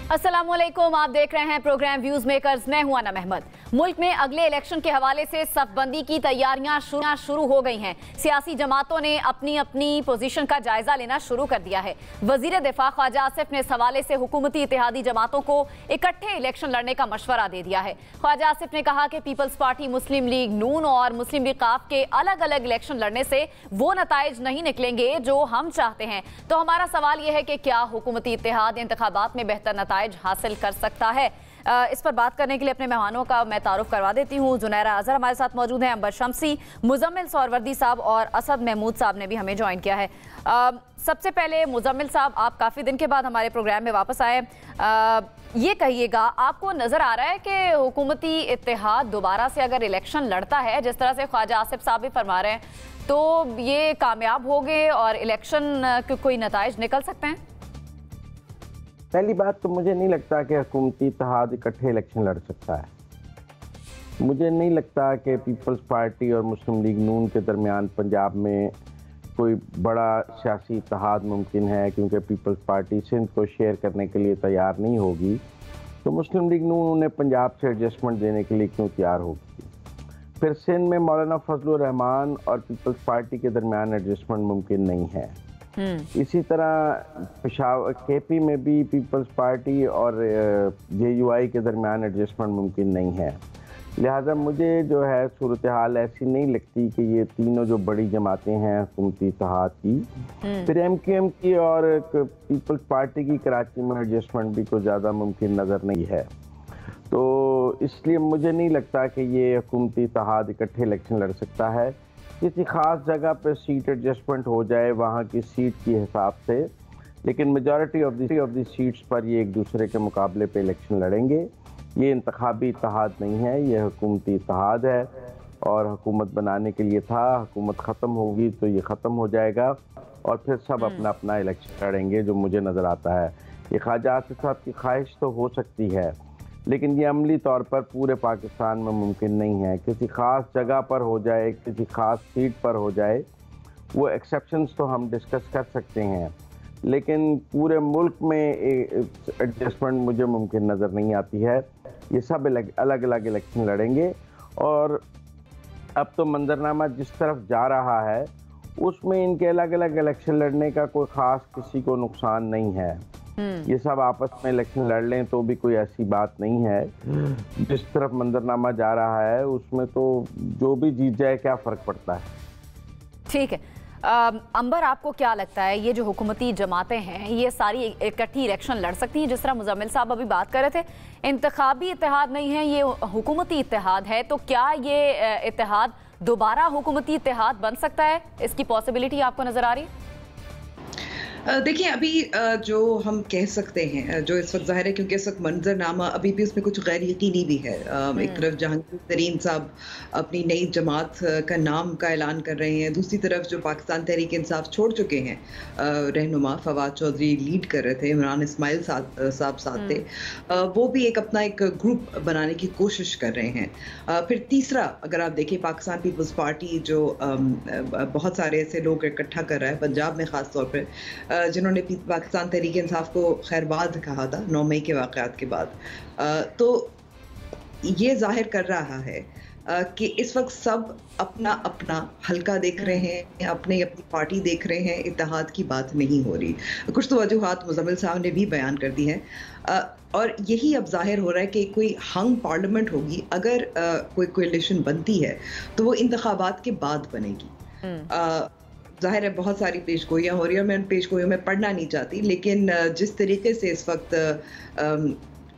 अस्सलामुअलैकुम, आप देख रहे हैं प्रोग्राम व्यूज मेकर्स। मैं हूं अनम अहमद। मुल्क में अगले इलेक्शन के हवाले से सफबंदी की तैयारियां शुरू हो गई हैं। सियासी जमातों ने अपनी अपनी पोजीशन का जायजा लेना शुरू कर दिया है। वजीर दिफा ख्वाजा आसिफ ने इस हवाले से हुकूमती इत्तेहादी जमातों को इकट्ठे इलेक्शन लड़ने का मशवरा दे दिया है। ख्वाजा आसिफ ने कहा कि पीपल्स पार्टी, मुस्लिम लीग नून और मुस्लिम लीग काफ के अलग अलग इलेक्शन लड़ने से वो नताइज नहीं निकलेंगे जो हम चाहते हैं। तो हमारा सवाल यह है कि क्या हुकूमती इत्तेहाद इंतखाबात में बेहतर नताइज हासिल कर सकता है? इस पर बात करने के लिए अपने मेहमानों का मैं तारुफ करवा देती हूँ। जुनैरा अजहर हमारे साथ मौजूद हैं, अंबर शमसी, मुजम्मिल सोहरवर्दी साहब और असद महमूद साहब ने भी हमें ज्वाइन किया है। सबसे पहले मुजम्मिल साहब, आप काफ़ी दिन के बाद हमारे प्रोग्राम में वापस आए। ये कहिएगा, आपको नज़र आ रहा है कि हुकूमती इत्तेहाद दोबारा से अगर इलेक्शन लड़ता है, जिस तरह से ख्वाजा आसिफ साहब भी फरमा रहे हैं, तो ये कामयाब हो गए और इलेक्शन के कोई नताइज निकल सकते हैं? पहली बात तो मुझे नहीं लगता कि हुकूमती इत्तेहाद इकट्ठे इलेक्शन लड़ सकता है। मुझे नहीं लगता कि पीपल्स पार्टी और मुस्लिम लीग नून के दरमियान पंजाब में कोई बड़ा सियासी इत्तेहाद मुमकिन है, क्योंकि पीपल्स पार्टी सिंध को शेयर करने के लिए तैयार नहीं होगी, तो मुस्लिम लीग नून उन्हें पंजाब से एडजस्टमेंट देने के लिए क्यों तैयार होगी। फिर सिंध में मौलाना फजलुर रहमान और पीपल्स पार्टी के दरमियान एडजस्टमेंट मुमकिन नहीं है। इसी तरह पेशावर केपी में भी पीपल्स पार्टी और JUI के दरमियान एडजस्टमेंट मुमकिन नहीं है। लिहाजा मुझे जो है सूरत हाल ऐसी नहीं लगती कि ये तीनों जो बड़ी जमातें हैं हुकूमती इत्तेहाद की, फिर MQM की और पीपल्स पार्टी की कराची में एडजस्टमेंट भी कोई ज़्यादा मुमकिन नज़र नहीं है। तो इसलिए मुझे नहीं लगता कि ये हुकूमती इत्तेहाद इकट्ठे इलेक्शन लड़ सकता है। किसी ख़ास जगह पर सीट एडजस्टमेंट हो जाए वहाँ की सीट के हिसाब से, लेकिन मेजॉरिटी ऑफ द सीट्स पर ये एक दूसरे के मुकाबले पे इलेक्शन लड़ेंगे। ये इंतखाबी इत्तेहाद नहीं है, ये हुकूमती इत्तेहाद है और हुकूमत बनाने के लिए था। हुकूमत ख़त्म होगी तो ये ख़त्म हो जाएगा और फिर सब अपना अपना इलेक्शन लड़ेंगे, जो मुझे नज़र आता है। ये ख्वाजा आसिफ साहब की ख्वाहिश तो हो सकती है, लेकिन ये अमली तौर पर पूरे पाकिस्तान में मुमकिन नहीं है। किसी ख़ास जगह पर हो जाए, किसी ख़ास सीट पर हो जाए, वो एक्सेप्शंस तो हम डिस्कस कर सकते हैं, लेकिन पूरे मुल्क में एडजस्टमेंट मुझे मुमकिन नज़र नहीं आती है। ये सब अलग अलग इलेक्शन लड़ेंगे और अब तो मंजरनामा जिस तरफ जा रहा है उसमें इनके अलग अलग इलेक्शन लड़ने का कोई ख़ास किसी को नुकसान नहीं है। ये सब आपस में इलेक्शन लड़ लें तो भी कोई ऐसी बात नहीं है। जिस तरफ मंजरनामा जा रहा है उसमें तो जो भी जीत जाए क्या फ़र्क पड़ता है। ठीक है अंबर, आपको क्या लगता है ये जो हुकूमती जमातें हैं ये सारी इकट्ठी इलेक्शन लड़ सकती हैं? जिस तरह मुजम्मिल साहब अभी बात कर रहे थे, इंतखाबी इत्तेहाद नहीं है, ये हुकूमती इत्तेहाद है, तो क्या ये इत्तेहाद दोबारा हुकूमती इत्तेहाद बन सकता है? इसकी पॉसिबिलिटी आपको नज़र आ रही है? देखिए, अभी जो हम कह सकते हैं, जो इस वक्त ज़ाहिर है क्योंकि इस वक्त मंजरनामा अभी भी उसमें कुछ गैर यकीनी भी है। एक तरफ जहांगीर तरीन साहब अपनी नई जमात का नाम का ऐलान कर रहे हैं, दूसरी तरफ जो पाकिस्तान तहरीक इंसाफ छोड़ चुके हैं रहनुमा फवाद चौधरी लीड कर रहे थे, इमरान इस्माइल साहब साथ थे, वो भी अपना एक ग्रुप बनाने की कोशिश कर रहे हैं। फिर तीसरा अगर आप देखें, पाकिस्तान पीपल्स पार्टी जो बहुत सारे ऐसे लोग इकट्ठा कर रहा है पंजाब में ख़ास तौर पर, जिन्होंने पाकिस्तान तहरीक इंसाफ को खैरबाद कहा था 9 मई के वाक़यात के बाद। तो ये जाहिर कर रहा है कि इस वक्त सब अपना अपना हल्का देख रहे हैं, अपनी पार्टी देख रहे हैं, इत्तेहाद की बात नहीं हो रही। कुछ तो वजूहात मुजम्मिल साहब ने भी बयान कर दी हैं और यही अब जाहिर हो रहा है कि कोई हंग पार्लियामेंट होगी, अगर कोई कोalition बनती है तो वो इंतखाबात के बाद बनेगी। ज़ाहिर है बहुत सारी पेशगोइयाँ हो रही हैं और मैं उन पेशगोइयों में पढ़ना नहीं चाहती, लेकिन जिस तरीके से इस वक्त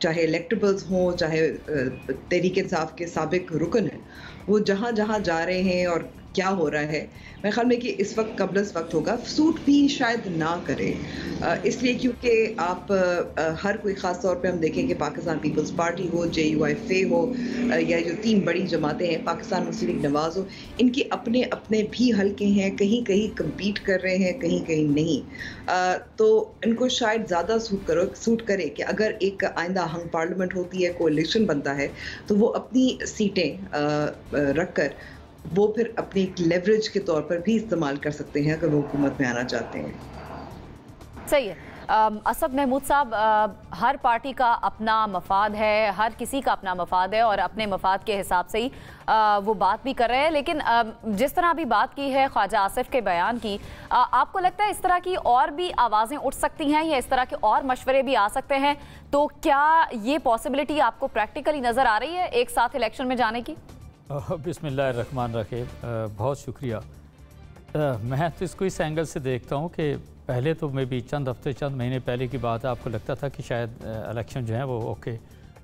चाहे इलेक्टेबल्स हों, चाहे तहरीक इंसाफ के साबिक रुकन हैं, वो जहाँ जहाँ जा रहे हैं और क्या हो रहा है, मेरे ख्याल में कि इस वक्त कबल इस वक्त होगा। सूट भी शायद ना करे, इसलिए क्योंकि आप हर कोई ख़ास तौर पे हम देखें कि पाकिस्तान पीपल्स पार्टी हो, JUI हो या जो 3 बड़ी जमातें हैं, पाकिस्तान मुस्लिम लीग नवाज़ हो, इनके अपने अपने भी हल्के हैं, कहीं कहीं कम्पीट कर रहे हैं, कहीं कहीं नहीं। तो इनको शायद ज़्यादा सूट करे कि अगर एक आइंदा हंग पार्लियामेंट होती है, कोalition बनता है, तो वो अपनी सीटें रख कर वो फिर अपनी लेवरेज के तौर पर भी इस्तेमाल कर सकते हैं अगर वो हुकूमत में आना चाहते हैं। सही है। असद महमूद साहब, हर पार्टी का अपना मफाद है, हर किसी का अपना मफाद है और अपने मफाद के हिसाब से ही वो बात भी कर रहे हैं, लेकिन जिस तरह अभी बात की है ख्वाजा आसिफ के बयान की, आपको लगता है इस तरह की और भी आवाज़ें उठ सकती हैं या इस तरह के और मशवरे भी आ सकते हैं? तो क्या ये पॉसिबिलिटी आपको प्रैक्टिकली नज़र आ रही है एक साथ इलेक्शन में जाने की? बिस्मिल्लाहिर्रहमानिर्रहीम, बहुत शुक्रिया। मैं तो इसको इस एंगल से देखता हूँ कि पहले तो मैं भी चंद हफ्ते चंद महीने पहले की बात है, आपको लगता था कि शायद इलेक्शन जो है वो ओके,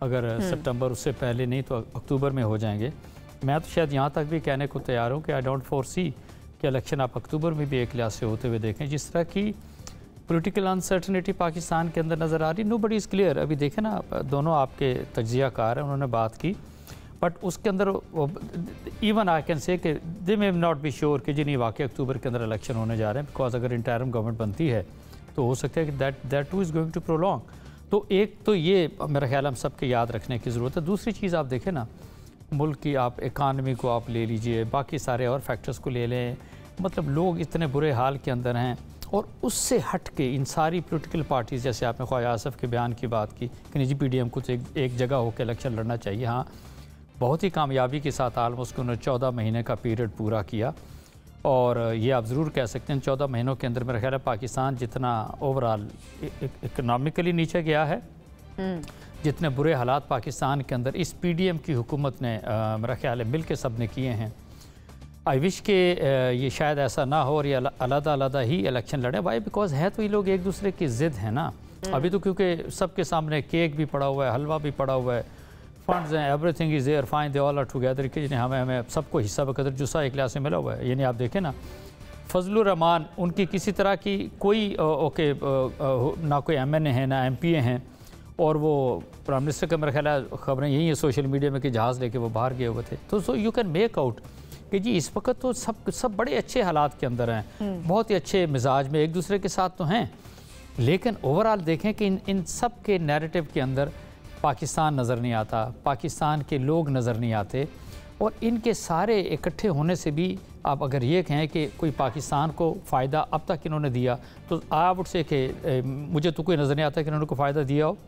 अगर सितंबर उससे पहले नहीं तो अक्टूबर में हो जाएंगे। मैं तो शायद यहाँ तक भी कहने को तैयार हूँ कि आई डोंट फोरसी कि इलेक्शन आप अक्टूबर में भी एक लिहाज से होते हुए देखें। जिस तरह की पॉलिटिकल अनसर्टनिटी पाकिस्तान के अंदर नज़र आ रही, नो बडी इज़ क्लियर। अभी देखें ना, दोनों आपके तज्जिया कार हैं, उन्होंने बात की, बट उसके अंदर इवन आई कैन से कि दे मे नॉट बी श्योर कि जी नहीं वाकई अक्टूबर के अंदर इलेक्शन होने जा रहे हैं, बिकॉज अगर इंटरिम गवर्नमेंट बनती है तो हो सकता है कि that too is going to prolong. तो एक तो ये मेरा ख्याल हम सबके याद रखने की ज़रूरत है। दूसरी चीज़ आप देखें ना, मुल्क की आप इकानमी को आप ले लीजिए, बाकी सारे और फैक्टर्स को ले लें, मतलब लोग इतने बुरे हाल के अंदर हैं, और उससे हट के इन सारी पॉलिटिकल पार्टीज़, जैसे आपने ख्वाजा आसिफ के बयान की बात की कि निजी PDM को तो एक जगह होकर इलेक्शन लड़ना चाहिए। हाँ, बहुत ही कामयाबी के साथ आलमोस्ट उन्होंने 14 महीने का पीरियड पूरा किया, और ये आप ज़रूर कह सकते हैं 14 महीनों के अंदर मेरा ख्याल है पाकिस्तान जितना ओवरऑल इकनॉमिकली नीचे गया है, जितने बुरे हालात पाकिस्तान के अंदर इस PDM की हुकूमत ने मेरा ख्याल है मिल के सब ने किए हैं। आई विश के ये शायद ऐसा ना हो और ये अलग-अलग ही इलेक्शन लड़े। वाई? बिकॉज है तो ये लोग एक दूसरे की ज़िद है ना। अभी तो क्योंकि सबके सामने केक भी पड़ा हुआ है, हलवा भी पड़ा हुआ है, फंड्स हैं, everything is there fine, they all are together, कि हमें सबको हिस्सा बकदर जुस्सा एक लिहाज से मिला हुआ है। यानी आप देखें ना, फजलुर रहमान, उनकी किसी तरह की कोई ना कोई MNA है ना MPA हैं, और वो प्राइम मिनिस्टर का मेरा ख्याल है खबरें यही है सोशल मीडिया में कि जहाज़ लेके वो बाहर गए हुए थे। तो so you can make out कि जी इस वक्त तो सब बड़े अच्छे हालात के अंदर हैं, बहुत ही अच्छे मिजाज में एक दूसरे के साथ तो हैं, लेकिन ओवरऑल देखें कि इन सब के नैरेटिव के अंदर पाकिस्तान नज़र नहीं आता, पाकिस्तान के लोग नज़र नहीं आते, और इनके सारे इकट्ठे होने से भी आप अगर ये कहें कि कोई पाकिस्तान को फ़ायदा अब तक इन्होंने दिया, तो आप उससे कि मुझे तो कोई नज़र नहीं आता कि इन्होंने कोई फ़ायदा दिया हो।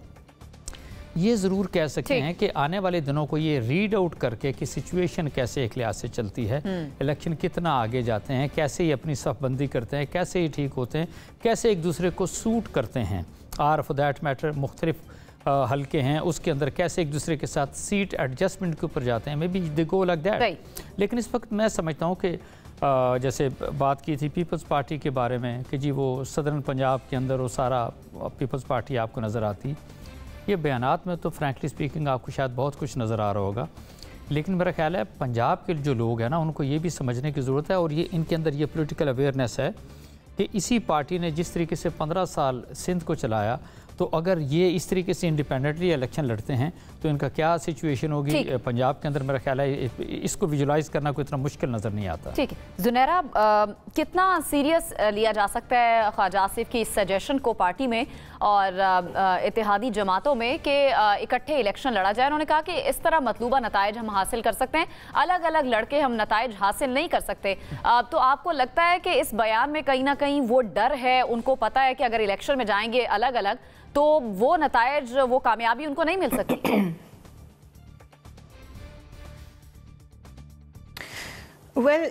ये ज़रूर कह सकते हैं कि आने वाले दिनों को ये रीड आउट करके कि सिचुएशन कैसे एक लिहाज से चलती है, इलेक्शन कितना आगे जाते हैं, कैसे ये अपनी सफबंदी करते हैं, कैसे ये ठीक होते हैं, कैसे एक दूसरे को सूट करते हैं, और फॉर दैट मैटर मुख्तलिफ हल्के हैं उसके अंदर कैसे एक दूसरे के साथ सीट एडजस्टमेंट के ऊपर जाते हैं, may be they go like that. लेकिन इस वक्त मैं समझता हूँ कि जैसे बात की थी पीपल्स पार्टी के बारे में कि जी वो सदर्न पंजाब के अंदर वो सारा पीपल्स पार्टी आपको नज़र आती, ये बयानात में तो फ्रैंकली स्पीकिंग आपको शायद बहुत कुछ नज़र आ रहा होगा, लेकिन मेरा ख्याल है पंजाब के जो लोग हैं ना, उनको ये भी समझने की ज़रूरत है, और ये इनके अंदर ये पॉलिटिकल अवेयरनेस है कि इसी पार्टी ने जिस तरीके से 15 साल सिंध को चलाया, तो अगर ये इस तरीके से इंडिपेंडेंटली इलेक्शन लड़ते हैं तो इनका क्या सिचुएशन होगी पंजाब के अंदर। मेरा ख्याल है इसको विजुलाइज करना कोई इतना मुश्किल नज़र नहीं आता। ठीक है जुनैरा, कितना सीरियस लिया जा सकता है ख्वाजा आसिफ की इस सजेशन को पार्टी में और इत्तेहादी जमातों में कि इकट्ठे इलेक्शन लड़ा जाए? उन्होंने कहा कि इस तरह मतलूबा नताइज हम हासिल कर सकते हैं, अलग अलग लड़के हम नताइज हासिल नहीं कर सकते। तो आपको लगता है कि इस बयान में कहीं ना कहीं वो डर है, उनको पता है कि अगर इलेक्शन में जाएंगे अलग अलग तो वो नताइज, वो कामयाबी उनको नहीं मिल सकती?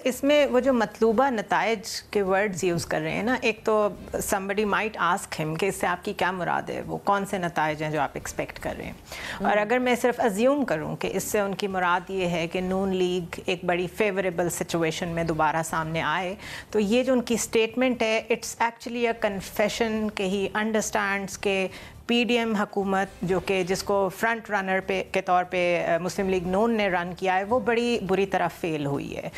इसमें वो जो मतलूबा नताइज के वर्ड्स यूज़ कर रहे हैं ना, एक तो somebody might ask him कि इससे आपकी क्या मुराद है, वो कौन से नताइज हैं जो आप एक्सपेक्ट कर रहे हैं। और अगर मैं सिर्फ अज्यूम करूं कि इससे उनकी मुराद ये है कि नून लीग एक बड़ी फेवरेबल सिचुएशन में दोबारा सामने आए, तो ये जो उनकी स्टेटमेंट है इट्स एक्चुअली अ कन्फेशन कि ही अंडरस्टैंड्स के PDM हुकूमत जो कि जिसको फ्रंट रनर के तौर पे मुस्लिम लीग नून ने रन किया है, वो बड़ी बुरी तरह फेल हुई है।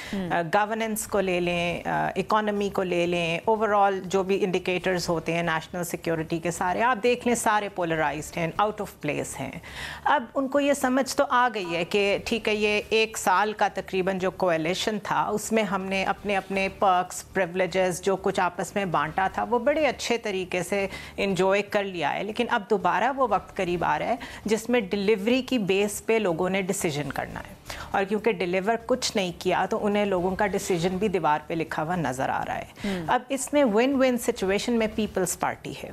गवर्नेंस को ले लें, इकोनॉमी को ले लें, ओवरऑल जो भी इंडिकेटर्स होते हैं नेशनल सिक्योरिटी के सारे आप देख लें, सारे पोलराइज्ड हैं, आउट ऑफ प्लेस हैं। अब उनको ये समझ तो आ गई है कि ठीक है, ये 1 साल का तकरीबन जो कोएलिशन था उसमें हमने अपने अपने पर्क्स प्रिविलेजेस जो कुछ आपस में बांटा था वो बड़े अच्छे तरीके से इंजॉय कर लिया है, लेकिन अब अब दोबारा वो वक्त करीब आ रहा है जिसमें डिलीवरी की बेस पे लोगों ने डिसीजन करना है, और क्योंकि डिलीवर कुछ नहीं किया तो उन्हें लोगों का डिसीजन भी दीवार पे लिखा हुआ नज़र आ रहा है। अब इसमें विन विन सिचुएशन में पीपल्स पार्टी है।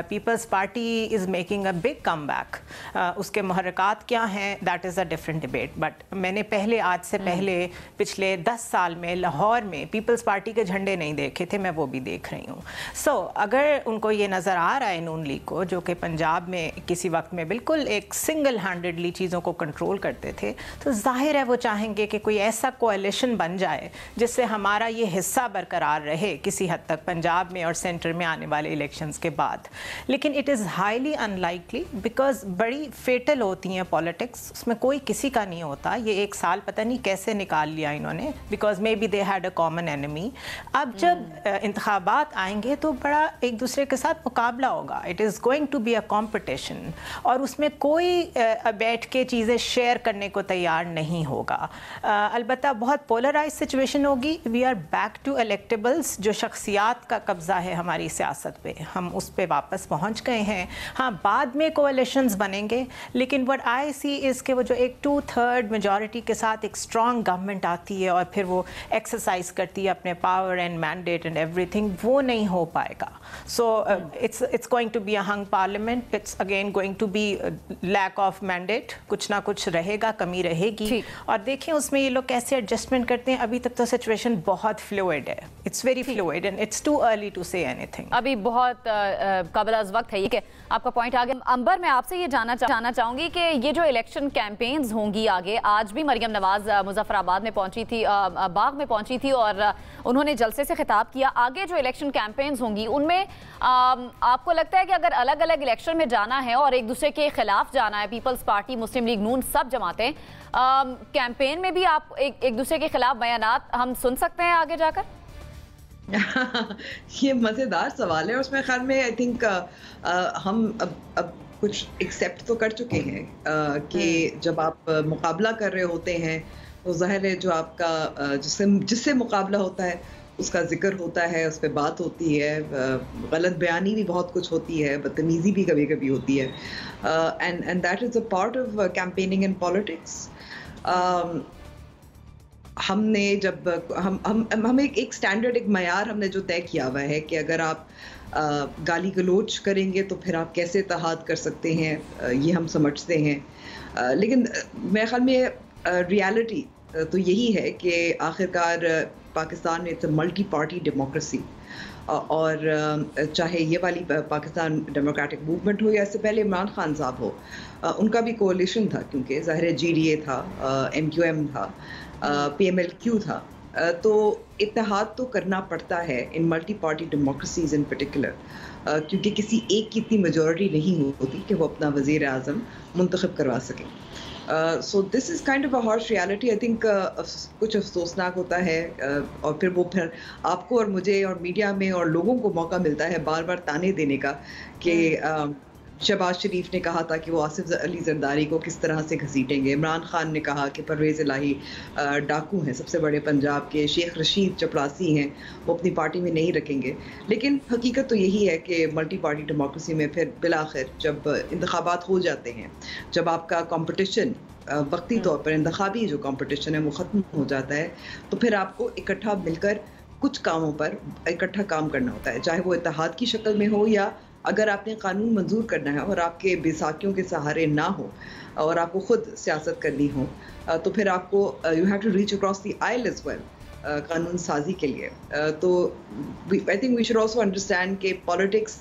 People's Party is making a big comeback. उसके महरक़ात क्या हैं, that is a different debate, but मैंने पहले, आज से पहले पिछले 10 साल में लाहौर में पीपल्स पार्टी के झंडे नहीं देखे थे, मैं वो भी देख रही हूँ। सो अगर उनको ये नज़र आ रहा है नून लीग को, जो कि पंजाब में किसी वक्त में बिल्कुल एक सिंगल हैंडेडली चीज़ों को कंट्रोल करते थे, तो जाहिर है वो चाहेंगे कि कोई ऐसा कोalition बन जाए जिससे हमारा ये हिस्सा बरकरार रहे किसी हद तक पंजाब में और सेंटर में आने वाले इलेक्शंस के बाद। लेकिन it is highly unlikely, because बड़ी फेटल होती हैं पॉलिटिक्स, उसमें कोई किसी का नहीं होता। ये एक साल पता नहीं कैसे निकाल लिया इन्होंने, because may be they had a common enemy. अब जब इंतखाबात आएंगे तो बड़ा एक दूसरे के साथ मुकाबला होगा, it is going to be a competition, और उसमें कोई बैठ के चीज़ें शेयर करने को तैयार नहीं होगा। अलबत्ता बहुत पोलराइज सिचुएशन होगी। We are back to electables, जो शख्सियात का कब्जा है हमारी सियासत पे, हम उस पे वापस पहुंच गए हैं। हाँ, बाद में कोalitions बनेंगे, लेकिन व्हाट आई सी इज़ कि वो जो एक 2/3 मेजॉरिटी के साथ एक स्ट्रॉन्ग गवर्नमेंट आती है और फिर वो एक्सरसाइज करती है अपने power and mandate and everything, वो नहीं हो पाएगा। So it's going to be a hung parliament, it's again going to be lack of mandate, कुछ ना कुछ रहेगा, कमी रहेगी। और देखिए उसमें ये लोग कैसे एडजस्टमेंट करते हैं। अभी तक तो सिचुएशन बहुत फ्लूइड है, it's very fluid and it's too early to say anything. अभी बहुत कबल वक्त है। ये आपका पॉइंट आ गया। अंबर, मैं आपसे ये जानना चाहूंगी कि ये जो इलेक्शन कैंपेन्स होंगी आगे, आज भी मरियम नवाज मुजफ्फराबाद में पहुंची थी, बाग में पहुंची थी और उन्होंने जलसे से खिताब किया। आगे जो इलेक्शन कैंपेन्स होंगी उनमें आपको लगता है कि अगर अलग अलग इलेक्शन में जाना है और एक दूसरे के खिलाफ जाना है, पीपल्स पार्टी, मुस्लिम लीग नून, सब जमातें, कैंपेन में भी आप एक दूसरे के खिलाफ बयानात हम सुन सकते हैं आगे जाकर? ये मजेदार सवाल है, उसमें ख्याल में आई थिंक हम अब कुछ एक्सेप्ट तो कर चुके हैं कि जब आप मुकाबला कर रहे होते हैं तो जाहिर है जो आपका जिससे मुकाबला होता है उसका जिक्र होता है, उस पर बात होती है, गलत बयानी भी बहुत कुछ होती है, बदतमीजी भी कभी कभी होती है, and that is a part of campaigning in politics. हमने जब हम एक स्टैंडर्ड, एक मयार हमने जो तय किया हुआ है कि अगर आप गाली गलोच करेंगे तो फिर आप कैसे इत्तेहाद कर सकते हैं, ये हम समझते हैं। लेकिन मेरे ख्याल में रियलिटी तो यही है कि आखिरकार Pakistan it's a multi party democracy, और चाहे ये वाली पाकिस्तान डेमोक्रेटिक मूवमेंट हो या इससे पहले इमरान खान साहब हो, उनका भी कोalition था, क्योंकि ज़ाहिर GDA था, MQM था, PMLQ था, तो इत्तेहाद तो करना पड़ता है in multi party democracies in particular, क्योंकि किसी एक की इतनी मेजॉरिटी नहीं होती कि वो अपना वज़ीर आज़म मुंतखब करवा सकें। So this is kind of a harsh reality. I think कुछ अफसोसनाक होता है, और फिर आपको और मुझे और मीडिया में और लोगों को मौका मिलता है बार बार ताने देने का कि शहबाज शरीफ ने कहा था कि वो आसिफ अली जरदारी को किस तरह से घसीटेंगे, इमरान खान ने कहा कि परवेज़ इलाही डाकू हैं, सबसे बड़े पंजाब के, शेख रशीद चपरासी हैं, वो अपनी पार्टी में नहीं रखेंगे। लेकिन हकीकत तो यही है कि मल्टी पार्टी डेमोक्रेसी में फिर बिलाखिर जब इंतखाबात हो जाते हैं, जब आपका कंपटीशन वक्ती तौर पर इंतखाबी जो कंपटीशन है वो ख़त्म हो जाता है, तो फिर आपको इकट्ठा मिलकर कुछ कामों पर इकट्ठा काम करना होता है, चाहे वो इत्तेहाद की शक्ल में हो या अगर आपने कानून मंजूर करना है और आपके बेसाखियों के सहारे ना हो और आपको खुद सियासत करनी हो, तो फिर आपको you have to reach across the aisle as well कानून साजी के लिए। So I think we should also understand कि पॉलिटिक्स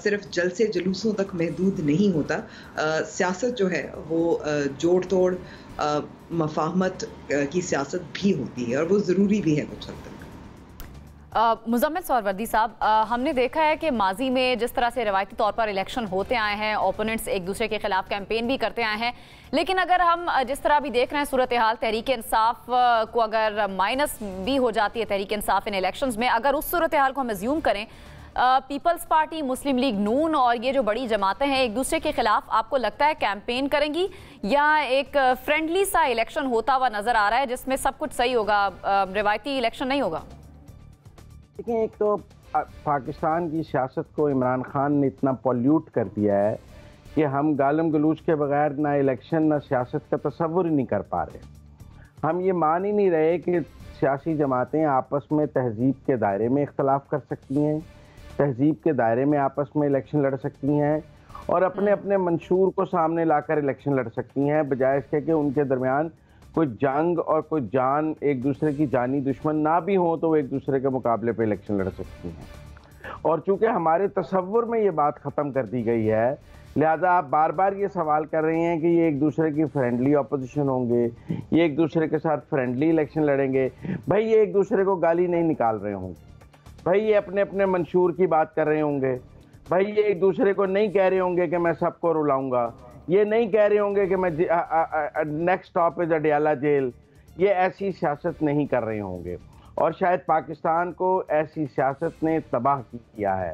सिर्फ जलसे जुलूसों तक महदूद नहीं होता, सियासत जो है वो जोड़ तोड़ मफाहमत की सियासत भी होती है, और वो ज़रूरी भी है कुछ हद तक। मुज़म्मिल सोहरवर्दी साहब, हमने देखा है कि माजी में जिस तरह से रवायती तौर पर इलेक्शन होते आए हैं, ओपोनेंट्स एक दूसरे के खिलाफ कैंपेन भी करते आए हैं, लेकिन अगर हम जिस तरह भी देख रहे हैं सूरत हाल, तहरीक इंसाफ को अगर माइनस भी हो जाती है तहरीक इंसाफ इन इलेक्शंस में, अगर उस सूरत हाल को हम अज्यूम करें, पीपल्स पार्टी, मुस्लिम लीग नून और ये जो बड़ी जमातें हैं एक दूसरे के खिलाफ आपको लगता है कैंपेन करेंगी, या एक फ्रेंडली सा इलेक्शन होता हुआ नजर आ रहा है जिसमें सब कुछ सही होगा, रिवायती इलेक्शन नहीं होगा? देखिए, एक तो पाकिस्तान की सियासत को इमरान खान ने इतना पॉल्यूट कर दिया है कि हम गालम गलूच के बगैर ना इलेक्शन ना सियासत का तसव्वुर ही नहीं कर पा रहे। हम ये मान ही नहीं रहे कि सियासी जमातें आपस में तहजीब के दायरे में इख्तलाफ कर सकती हैं, तहजीब के दायरे में आपस में इलेक्शन लड़ सकती हैं और अपने अपने मंशूर को सामने लाकर इलेक्शन लड़ सकती हैं, बजाय इसके कि उनके दरमियान कोई जंग और कोई जान, एक दूसरे की जानी दुश्मन ना भी हो तो वो एक दूसरे के मुकाबले पे इलेक्शन लड़ सकती हैं। और चूंकि हमारे तसव्वुर में ये बात ख़त्म कर दी गई है, लिहाजा आप बार बार ये सवाल कर रहे हैं कि ये एक दूसरे की फ्रेंडली अपोजिशन होंगे, ये एक दूसरे के साथ फ्रेंडली इलेक्शन लड़ेंगे। भाई ये एक दूसरे को गाली नहीं निकाल रहे होंगे, भाई ये अपने अपने मंशूर की बात कर रहे होंगे, भाई ये एक दूसरे को नहीं कह रहे होंगे कि मैं सबको रुलाऊंगा, ये नहीं कह रहे होंगे कि मैं next stop is Adiala jail. ये ऐसी सियासत नहीं कर रहे होंगे और शायद पाकिस्तान को ऐसी सियासत ने तबाह किया है।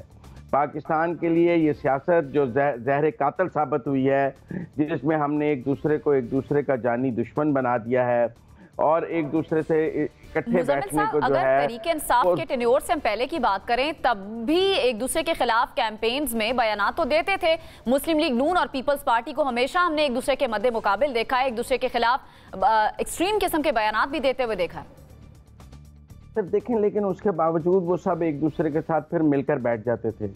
पाकिस्तान के लिए ये सियासत जो जहर कातिल साबित हुई है, जिसमें हमने एक दूसरे का जानी दुश्मन बना दिया है और एक दूसरे से इकट्ठे बैठने को जो है। अगर तरीके इंसाफ के टेन्योर से हम पहले की बात करें, तब भी एक दूसरे के खिलाफ कैंपेन्स में बयानात तो देते थे। मुस्लिम लीग नून और पीपल्स पार्टी को हमेशा हमने एक दूसरे के मद्दे मुकाबिल देखा है, एक दूसरे के खिलाफ एक्सट्रीम किस्म के बयानात भी देते हुए देखा है। देखें, लेकिन उसके बावजूद वो सब एक दूसरे के साथ फिर मिलकर बैठ जाते थे,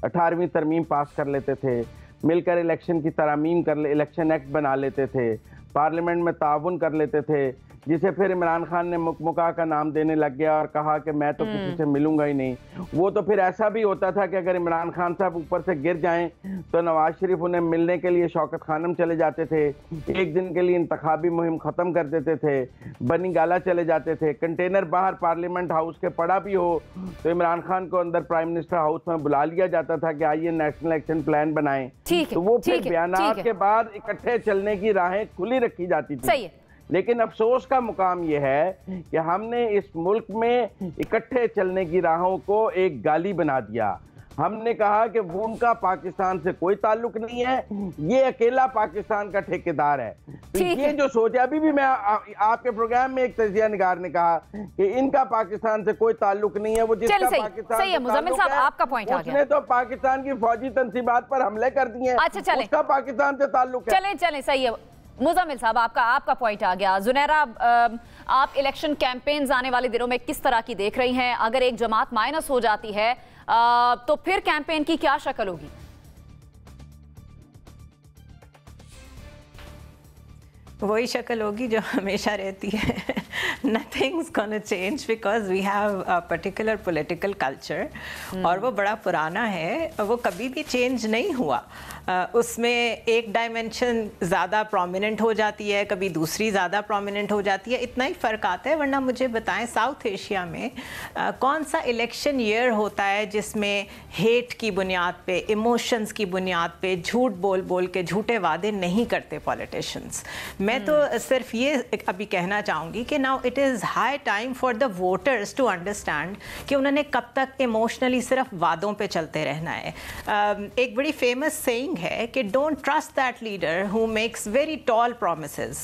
18वीं तरमीम पास कर लेते थे, मिलकर इलेक्शन की तरामीम इलेक्शन एक्ट बना लेते थे, पार्लियामेंट में ताउन कर लेते थे, जिसे फिर इमरान खान ने मुकमुका का नाम देने लग गया और कहा कि मैं तो किसी से मिलूंगा ही नहीं। वो तो फिर ऐसा भी होता था कि अगर इमरान खान साहब ऊपर से गिर जाएं तो नवाज शरीफ उन्हें मिलने के लिए शौकत खानम चले जाते थे, एक दिन के लिए इंतखाबी मुहिम ख़त्म कर देते थे, बनी गाला चले जाते थे, कंटेनर बाहर पार्लियामेंट हाउस के पड़ा भी हो तो इमरान खान को अंदर प्राइम मिनिस्टर हाउस में बुला लिया जाता था कि आइए नेशनल एक्शन प्लान बनाएं। तो वो फिर बयानात के बाद इकट्ठे चलने की राहें खुली रखी जाती थी। लेकिन अफसोस का मुकाम यह है कि हमने इस मुल्क में इकट्ठे चलने की राहों को एक गाली बना दिया। हमने कहा कि वो उनका पाकिस्तान से कोई ताल्लुक नहीं है, ये अकेला पाकिस्तान का ठेकेदार है। तो ये जो सोच है, अभी भी मैं आपके प्रोग्राम में एक तजिया निगार ने कहा कि इनका पाकिस्तान से कोई ताल्लुक नहीं है, वो जिसका पाकिस्तान से ताल्लुक है, आपका पॉइंट आ गया। उसने तो पाकिस्तान की फौजी तंसीबात पर हमले कर दिए, उसका पाकिस्तान से ताल्लुक है। चले सही है मुजम्मिल साहब, आपका पॉइंट आ गया। जुनैरा, आप इलेक्शन कैंपेन्स आने वाले दिनों में किस तरह की देख रही हैं? अगर एक जमात माइनस हो जाती है तो फिर कैंपेन की क्या शक्ल होगी? वही शक्ल होगी जो हमेशा रहती है। Nothing's gonna change because we have a particular political culture और वो बड़ा पुराना है, वो कभी भी चेंज नहीं हुआ। उसमें एक डायमेंशन ज़्यादा प्रोमिनेंट हो जाती है, कभी दूसरी ज़्यादा प्रोमिनेंट हो जाती है, इतना ही फ़र्क आता है। वरना मुझे बताएं, साउथ एशिया में कौन सा इलेक्शन ईयर होता है जिसमें हेट की बुनियाद पे, इमोशंस की बुनियाद पे झूठ बोल बोल के झूठे वादे नहीं करते पॉलिटिशियंस। मैं तो सिर्फ ये अभी कहना चाहूँगी कि now it is high time for the voters to understand कि उन्होंने कब तक इमोशनली सिर्फ वादों पे चलते रहना है। एक बड़ी फेमस सेइंग है कि don't trust that leader who makes very tall promises.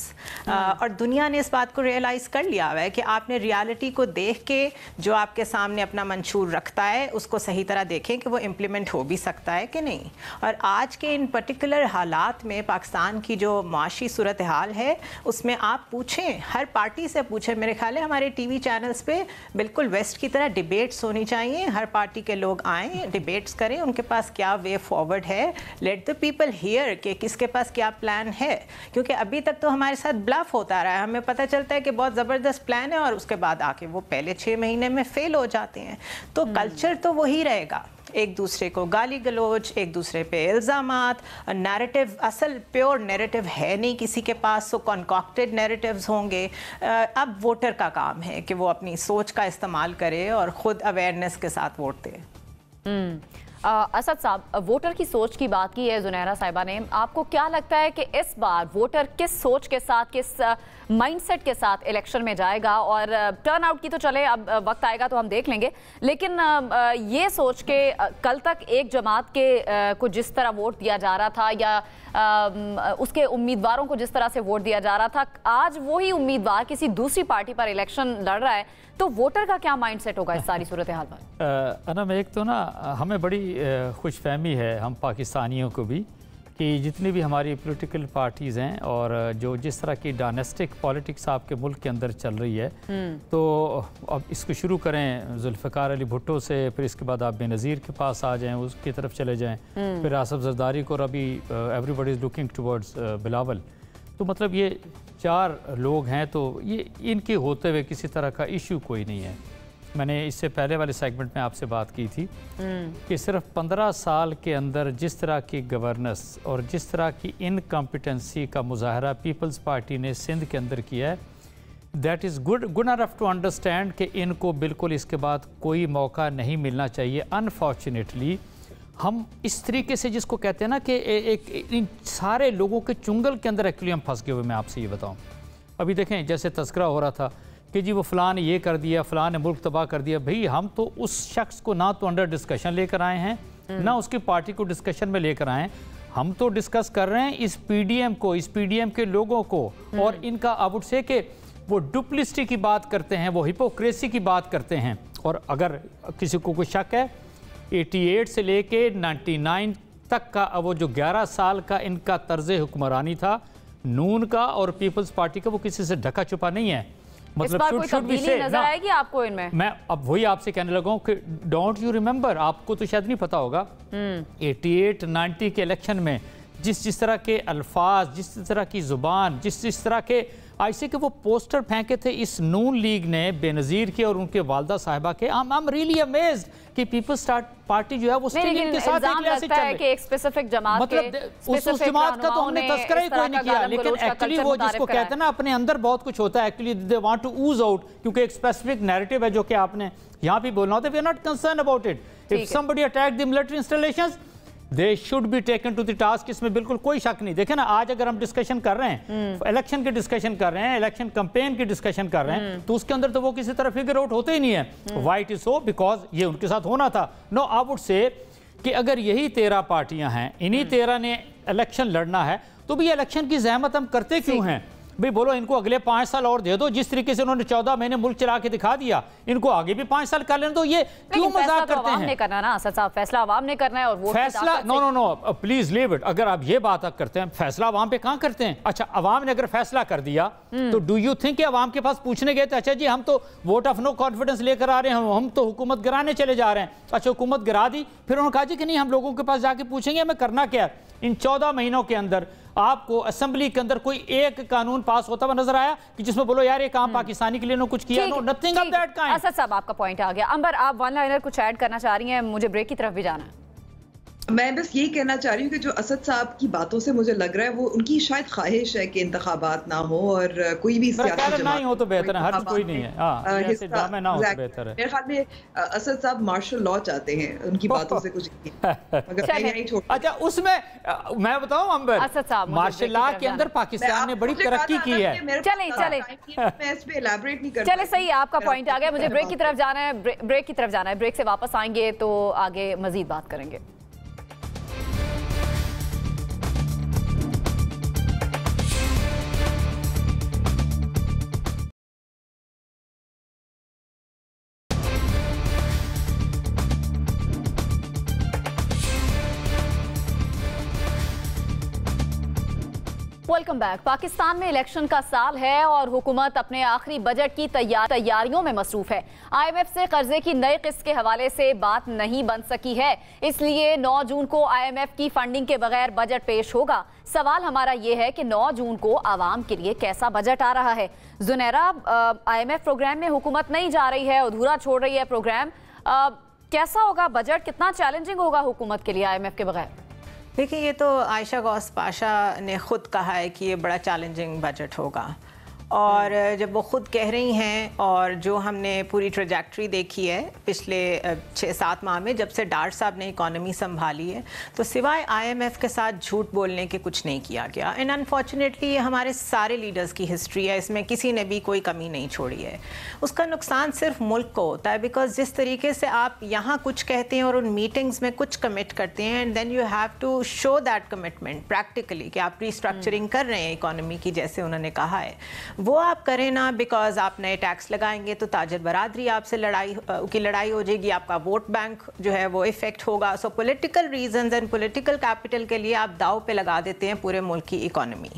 और दुनिया ने इस बात को रियलाइज़ कर लिया हुआ है कि आपने रियलिटी को देख के जो आपके सामने अपना मंशूर रखता है उसको सही तरह देखें कि वो इम्प्लीमेंट हो भी सकता है कि नहीं। और आज के इन पर्टिकुलर हालात में पाकिस्तान की जो माशी सूरत हाल है उसमें आप पूछें, हर पार्टी से पूछें, मेरे ख्याल है हमारे टीवी चैनल्स पे बिल्कुल वेस्ट की तरह डिबेट्स होनी चाहिए। हर पार्टी के लोग आएँ, डिबेट्स करें, उनके पास क्या वे फॉरवर्ड है, लेट द पीपल हियर कि किसके पास क्या प्लान है। क्योंकि अभी तक तो हमारे साथ ब्लफ होता रहा है, हमें पता चलता है कि बहुत ज़बरदस्त प्लान है और उसके बाद आके वो पहले 6 महीने में फेल हो जाते हैं। तो कल्चर तो वही रहेगा, एक दूसरे को गाली गलोच, एक दूसरे पे इल्ज़ामात, नैरेटिव असल प्योर नैरेटिव है नहीं किसी के पास, सो कॉन्कॉक्टेड नैरेटिव्स होंगे। अब वोटर का काम है कि वो अपनी सोच का इस्तेमाल करे और ख़ुद अवेयरनेस के साथ वोट दे। असद साहब, वोटर की सोच की बात की है जुनैरा साहिबा ने, आपको क्या लगता है कि इस बार वोटर किस सोच के साथ, किस माइंडसेट के साथ इलेक्शन में जाएगा? और टर्न आउट की तो चले, अब वक्त आएगा तो हम देख लेंगे, लेकिन ये सोच के कल तक एक जमात के को जिस तरह वोट दिया जा रहा था या उसके उम्मीदवारों को जिस तरह से वोट दिया जा रहा था, आज वही उम्मीदवार किसी दूसरी पार्टी पर इलेक्शन लड़ रहा है, तो वोटर का क्या माइंडसेट होगा इस सारी सूरत हाल पर? अनम, एक तो ना हमें बड़ी खुशफहमी है हम पाकिस्तानियों को भी कि जितनी भी हमारी पॉलिटिकल पार्टीज़ हैं और जो जिस तरह की डायनेस्टिक पॉलिटिक्स आपके मुल्क के अंदर चल रही है, तो अब इसको शुरू करें जुल्फ़िकार अली भुट्टो से, फिर इसके बाद आप बेनज़ीर के पास आ जाएं, उसकी तरफ चले जाएं, फिर आसफ ज़रदारी को, और अभी everybody is looking towards Bilawal. तो मतलब ये 4 लोग हैं, तो ये इनके होते हुए किसी तरह का इशू कोई नहीं है। मैंने इससे पहले वाले सेगमेंट में आपसे बात की थी कि सिर्फ 15 साल के अंदर जिस तरह की गवर्नेंस और जिस तरह की इनकम्पिटेंसी का मुजाहरा पीपल्स पार्टी ने सिंध के अंदर किया है, that is good enough to understand कि इनको बिल्कुल इसके बाद कोई मौका नहीं मिलना चाहिए। अनफॉर्चुनेटली हम इस तरीके से, जिसको कहते हैं ना कि एक इन सारे लोगों के चुंगल के अंदर एक्चुअली हम फंस गए हुए। मैं आपसे ये बताऊँ, अभी देखें जैसे तस्करा हो रहा था कि जी वो फ़लाँ ने ये कर दिया, फ़लाँ ने मुल्क तबाह कर दिया। भाई हम तो उस शख्स को ना तो अंडर डिस्कशन लेकर आए हैं, ना उसकी पार्टी को डिस्कशन में लेकर आए हैं। हम तो डिस्कस कर रहे हैं इस पीडीएम को, इस पीडीएम के लोगों को, और इनका अब से कि वो डुप्लिसिटी की बात करते हैं, वो हिपोक्रेसी की बात करते हैं। और अगर किसी को कोई शक है, 88 से लेके 99 तक का वो जो 11 साल का इनका तर्ज हुक्मरानी था नून का और पीपल्स पार्टी का, वो किसी से ढका छुपा नहीं है। मतलब कोई तब्दीली नजर आएगी आपको इनमें? मैं अब वही आपसे कहने लगा हूँ कि डोंट यू रिमेंबर, आपको तो शायद नहीं पता होगा, 88-90 के इलेक्शन में जिस तरह के अल्फाज, जिस तरह की जुबान, जिस तरह के ऐसे कि वो पोस्टर फेंके थे इस नून लीग ने बेनज़ीर के और उनके वालदा साहिबा के। आई एम रियली अमेज्ड कि पीपल्स पार्टी जो है वो स्टिल इनके साथ एक स्पेसिफिक जमात, मतलब उस जमात का तो हमने तस्करा ही कोई नहीं किया, लेकिन एक्चुअली वो जिसको कहते हैं ना अपने अंदर बहुत कुछ होता है, actually they want to ooze out, क्योंकि एक स्पेसिफिक नैरेटिव है जो कि आपने यहाँ भी बोलना होता है। We are not concern about it. If somebody attack the military installations, they should be taken to the task. इसमें बिल्कुल कोई शक नहीं। देखें ना, आज अगर हम डिस्कशन कर रहे हैं, इलेक्शन की डिस्कशन कर रहे हैं, इलेक्शन कैंपेन की डिस्कशन कर रहे हैं, तो उसके अंदर तो वो किसी तरह फिगर आउट होते ही नहीं है। Why it is so? Because ये उनके साथ होना था। नो, आई वुड से कि अगर यही 13 पार्टियां हैं, इन्हीं 13 ने इलेक्शन लड़ना है, तो भी इलेक्शन की जहमत हम करते क्यों हैं? भाई बोलो इनको अगले 5 साल और दे दो। जिस तरीके से उन्होंने 14 महीने मुल्क चला के दिखा दिया, इनको आगे भी 5 साल कर लेने दो। ये क्यों मजाक करते हैं? करना ना असद साहब, फैसला अवाम ने करना है। और वो फैसला नो प्लीज लीव इट। अगर आप ये बात करते हैं, फैसला अवाम पे कहाँ करते हैं? अच्छा, अवाम ने अगर फैसला कर दिया तो डू यू थिंक अवाम के पास पूछने गए थे, अच्छा जी हम तो वोट ऑफ नो कॉन्फिडेंस लेकर आ रहे हैं, हम तो हुकूमत गिराने चले जा रहे हैं। अच्छा, हुकूमत गिरा दी, फिर उन्होंने कहा जी कि नहीं हम लोगों के पास जाके पूछेंगे हमें करना क्या है। इन 14 महीनों के अंदर आपको असेंबली के अंदर कोई एक कानून पास होता हुआ नजर आया कि जिसमें बोलो यार ये काम पाकिस्तानी के लिए नो कुछ किया? No, nothing of that kind. Asad साहब, आपका पॉइंट आ गया। अंबर, आप वन लाइनर कुछ ऐड करना चाह रही हैं? मुझे ब्रेक की तरफ भी जाना है। मैं बस यही कहना चाह रही हूँ कि जो असद साहब की बातों से मुझे लग रहा है वो उनकी शायद ख्वाहिश है कि इंतखाबात ना हो और कोई भी सियासी जमात हो तो बेहतर है। हर कोई नहीं है, ऐसे ड्रामे ना हो तो बेहतर है। मेरे ख्याल में असद साहब मार्शल लॉ चाहते हैं, उनकी बातों से कुछ मगर अच्छा, उसमें मैं बताऊं अंबर, असद साहब मार्शल लॉ के अंदर पाकिस्तान ने बड़ी तरक्की की है। चले मैं इस पे एलैबोरेट नहीं कर। चले, सही, आपका पॉइंट आ गया। मुझे ब्रेक की तरफ जाना है, ब्रेक की तरफ जाना है। ब्रेक से वापस आएंगे तो आगे मजीद बात करेंगे। Welcome back. पाकिस्तान में इलेक्शन का साल है और हुकूमत अपने आखिरी बजट की तैयारियों में मसरूफ है। IMF से कर्जे की नई किस्त के हवाले से बात नहीं बन सकी है, इसलिए 9 जून को IMF की फंडिंग के बगैर बजट पेश होगा। सवाल हमारा ये है कि 9 जून को आवाम के लिए कैसा बजट आ रहा है? जुनैरा, IMF प्रोग्राम में हुकूमत नहीं जा रही है, अधूरा छोड़ रही है प्रोग्राम। कैसा होगा बजट? कितना चैलेंजिंग होगा हुकूमत के लिए IMF के बगैर? देखिए, ये तो आयशा गौस पाशा ने खुद कहा है कि ये बड़ा चैलेंजिंग बजट होगा, और जब वो ख़ुद कह रही हैं और जो हमने पूरी ट्रैजेक्टरी देखी है पिछले 6-7 माह में जब से डार्ट साहब ने इकॉनमी संभाली है, तो सिवाय IMF के साथ झूठ बोलने के कुछ नहीं किया गया। एंड अनफॉर्चुनेटली ये हमारे सारे लीडर्स की हिस्ट्री है, इसमें किसी ने भी कोई कमी नहीं छोड़ी है। उसका नुकसान सिर्फ मुल्क को होता है, बिकॉज जिस तरीके से आप यहाँ कुछ कहते हैं और उन मीटिंग्स में कुछ कमिट करते हैं, and then you have to show that commitment practically कि आप रिस्ट्रक्चरिंग कर रहे हैं इकॉनमी की, जैसे उन्होंने कहा है। वो आप करें ना, बिकॉज आप नए टैक्स लगाएंगे तो ताजर बरादरी आपसे लड़ाई हो जाएगी, आपका वोट बैंक जो है वो इफेक्ट होगा। सो political reasons and political capital के लिए आप दाव पे लगा देते हैं पूरे मुल्क की इकोनॉमी।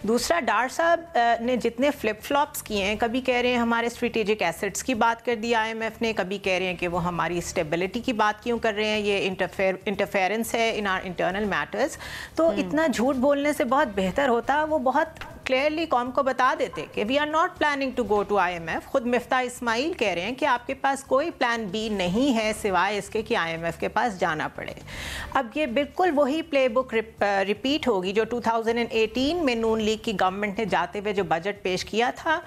दूसरा, डार साहब ने जितने फ्लिप फ्लॉप्स किए हैं, कभी कह रहे हैं हमारे स्ट्रेटेजिक एसेट्स की बात कर दी IMF ने, कभी कह रहे हैं कि वो हमारी स्टेबिलिटी की बात क्यों कर रहे हैं, ये इंटरफेरेंस है इन आवर इंटरनल मैटर्स। तो इतना झूठ बोलने से बहुत बेहतर होता वो बहुत क्लियरली कॉम को बता देते कि we are not planning to go to IMF। खुद मिफ्ता इस्माइल कह रहे हैं कि आपके पास कोई प्लान बी नहीं है सिवाय इसके कि IMF के पास जाना पड़े। अब ये बिल्कुल वही प्लेबुक रिपीट होगी जो 2018 में नून लीग की गवर्नमेंट ने जाते हुए जो बजट पेश किया था।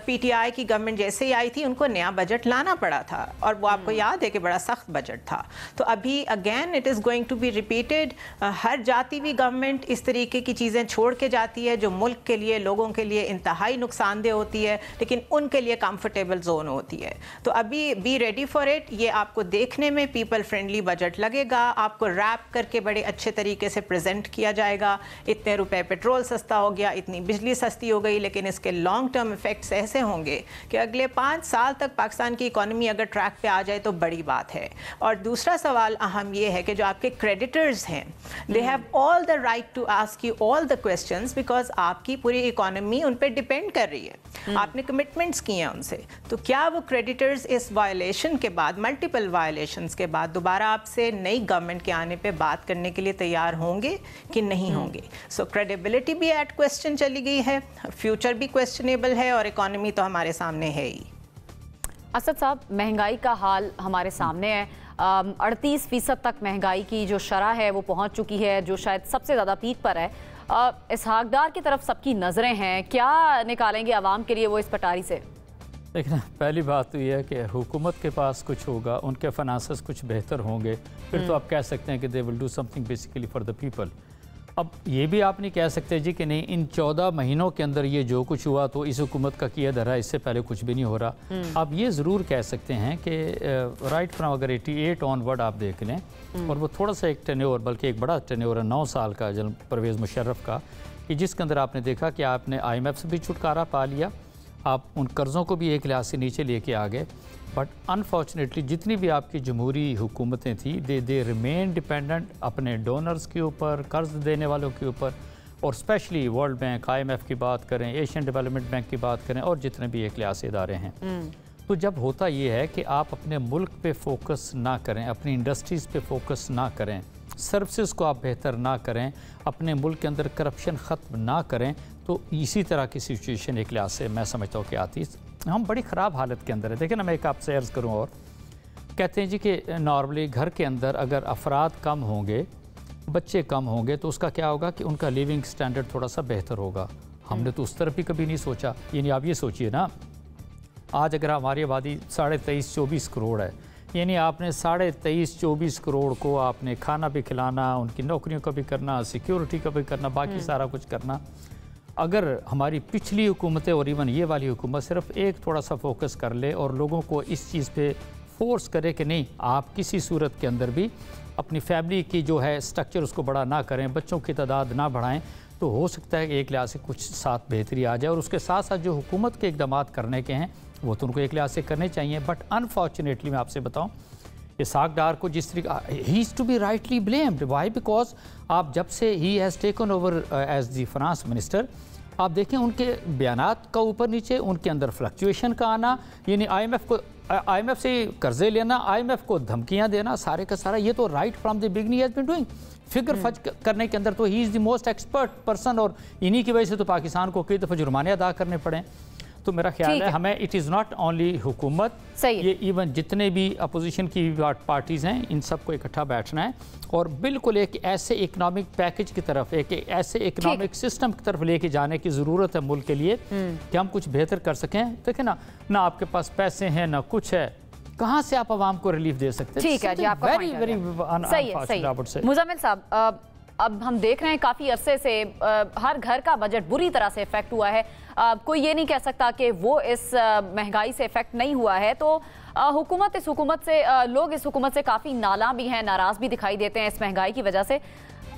PTI की गवर्नमेंट जैसे ही आई थी उनको नया बजट लाना पड़ा था और वो आपको याद है कि बड़ा सख्त बजट था। तो अभी again it is going to be repeated. हर जाती हुई गवर्नमेंट इस तरीके की चीज़ें छोड़ के जाती है जो मुल्क के लिए, लोगों के लिए इंतहाई नुकसानदेह होती है, लेकिन उनके लिए कंफर्टेबल जोन होती है। तो अभी बी रेडी फॉर इट। ये आपको देखने में पीपल फ्रेंडली बजट लगेगा, आपको रैप करके बड़े अच्छे तरीके से प्रेजेंट किया जाएगा। इतने रुपए पेट्रोल सस्ता हो गया, इतनी बिजली सस्ती हो गई, लेकिन इसके लॉन्ग टर्म इफेक्ट्स ऐसे होंगे कि अगले 5 साल तक पाकिस्तान की इकोनॉमी अगर ट्रैक पे आ जाए तो बड़ी बात है। और दूसरा सवाल अहम ये है कि जो आपके क्रेडिटर्स हैं, they have all the right to ask you all the questions, because आपकी पूरी इकोनॉमी उन पे डिपेंड कर रही है। आपने कमिटमेंट्स किए हैं उनसे, तो क्या वो क्रेडिटर्स इस वायलेशन के बाद, मल्टीपल वायलेशंस के बाद दोबारा आपसे नई गवर्नमेंट के आने पे बात करने के लिए तैयार होंगे कि नहीं होंगे? सो क्रेडिबिलिटी भी एट क्वेश्चन चली गई है, फ्यूचर भी क्वेश्चनेबल है और इकोनॉमी तो हमारे सामने है ही। असद साहब, महंगाई का हाल हमारे सामने है। 38% तक महंगाई की जो शरह है वो पहुंच चुकी है, जो शायद सबसे ज़्यादा पीक पर है। इसहाक डार की तरफ सबकी नज़रें हैं, क्या निकालेंगे आवाम के लिए वो इस पटारी से? देखना, पहली बात तो ये है कि हुकूमत के पास कुछ होगा, उनके फाइनेंसेस कुछ बेहतर होंगे, फिर तो आप कह सकते हैं कि they will do something basically for the people. अब ये भी आप नहीं कह सकते जी कि नहीं, इन 14 महीनों के अंदर ये जो कुछ हुआ तो इस हुकूमत का किया धरा, इससे पहले कुछ भी नहीं हो रहा। आप ये ज़रूर कह सकते हैं कि राइट फ्रॉम अगर 88 ऑनवर्ड आप देख लें, और वो थोड़ा सा एक टेन्योर, बल्कि एक बड़ा टेन्योर है 9 साल का जनरल परवेज़ मुशर्रफ का, कि जिसके अंदर आपने देखा कि आपने IMF से भी छुटकारा पा लिया, आप उन कर्ज़ों को भी एक लिहाज से नीचे लेके आ गए। बट अनफॉर्चुनेटली जितनी भी आपकी जमहूरी हुकूमतें थी, दे रिमेन डिपेंडेंट अपने डोनर्स के ऊपर, कर्ज देने वालों के ऊपर, और स्पेशली वर्ल्ड बैंक, IMF की बात करें, एशियन डेवलपमेंट बैंक की बात करें, और जितने भी एक लिहाज से इदारे हैं। तो जब होता ये है कि आप अपने मुल्क पे फोकस ना करें, अपनी इंडस्ट्रीज़ पे फोकस ना करें, सर्विसेज को आप बेहतर ना करें, अपने मुल्क के अंदर करप्शन ख़त्म ना करें, तो इसी तरह की सिचुएशन एक लिहाज से मैं समझता हूँ कि आती। हम बड़ी ख़राब हालत के अंदर है। देखिए ना, मैं एक आपसे अर्ज़ करूँ, और कहते हैं जी कि नॉर्मली घर के अंदर अगर अफराद कम होंगे, बच्चे कम होंगे, तो उसका क्या होगा कि उनका लिविंग स्टैंडर्ड थोड़ा सा बेहतर होगा। हमने तो उस तरफ भी कभी नहीं सोचा। यानी आप ये सोचिए ना, आज अगर हमारी आबादी 23.5-24 करोड़ है, यानी आपने 23.5-24 करोड़ को आपने खाना भी खिलाना, उनकी नौकरियों का भी करना, सिक्योरिटी का भी करना, बाकी सारा कुछ करना। अगर हमारी पिछली हुकूमतें और इवन ये वाली हुकूमत सिर्फ एक थोड़ा सा फोकस कर ले और लोगों को इस चीज़ पे फोर्स करे कि नहीं, आप किसी सूरत के अंदर भी अपनी फैमिली की जो है स्ट्रक्चर उसको बड़ा ना करें, बच्चों की तादाद ना बढ़ाएं, तो हो सकता है कि एक लिहाज से कुछ साथ बेहतरी आ जाए। और उसके साथ साथ जो हुकूमत के इक़दाम करने के हैं वो तो उनको एक लिहाज से करने चाहिए। बट अनफॉर्चुनेटली मैं आपसे बताऊँ, इसहाक डार को जिस तरीके, he is to be rightly blamed. Why? Because आप जब से he has taken over as the finance minister, आप देखें उनके बयानात का ऊपर नीचे, उनके अंदर फ्लक्चुएशन का आना, यानी IMF से कर्जे लेना, IMF को धमकियां देना, सारे का सारा ये तो right from the beginning has been doing. Figure fudge करने के अंदर तो he is the most expert person, और इन्हीं की वजह से तो पाकिस्तान को कई दफ़ा जुर्माने अदा करने पड़े। तो मेरा ख्याल है हमें, इट इज़ नॉट ओनली हुकूमत, ये इवन जितने भी अपोजिशन की पार्टीज़ हैं, इन सबको इकट्ठा बैठना है और बिल्कुल एक ऐसे इकनॉमिक पैकेज की तरफ, एक ऐसे इकनॉमिक सिस्टम की तरफ लेके जाने की ज़रूरत है मुल्क के लिए कि हम कुछ बेहतर कर सकें। देखें ना आपके पास पैसे हैं ना कुछ है, कहाँ से आप आवाम को रिलीफ दे सकते हैं? ठीक है जी, आपका वेरी वेरी मुजम्मिल साहब, अब हम देख रहे हैं काफ़ी अरसे से हर घर का बजट बुरी तरह से इफेक्ट हुआ है। कोई ये नहीं कह सकता कि वो इस महंगाई से इफेक्ट नहीं हुआ है। तो हुकूमत से लोग इस हुकूमत से काफ़ी नाला भी हैं, नाराज़ भी दिखाई देते हैं इस महंगाई की वजह से।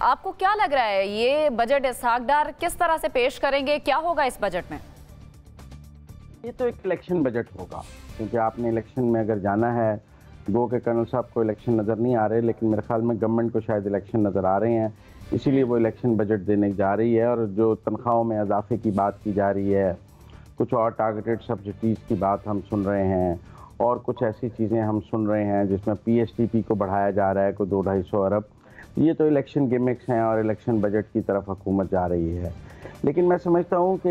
आपको क्या लग रहा है, ये बजट इसहाक डार किस तरह से पेश करेंगे, क्या होगा इस बजट में? ये तो एक इलेक्शन बजट होगा, क्योंकि आपने इलेक्शन में अगर जाना है, गो के कर्नल साहब को इलेक्शन नज़र नहीं आ रहे, लेकिन मेरे ख्याल में गवर्नमेंट को शायद इलेक्शन नज़र आ रहे हैं, इसीलिए वो इलेक्शन बजट देने जा रही है। और जो तनख्वाहों में इजाफे की बात की जा रही है, कुछ और टारगेटेड सब्सिडीज़ की बात हम सुन रहे हैं, और कुछ ऐसी चीज़ें हम सुन रहे हैं जिसमें PSTP को बढ़ाया जा रहा है कोई 200-250 अरब। ये तो इलेक्शन गिमिक्स हैं और इलेक्शन बजट की तरफ हुकूमत जा रही है। लेकिन मैं समझता हूँ कि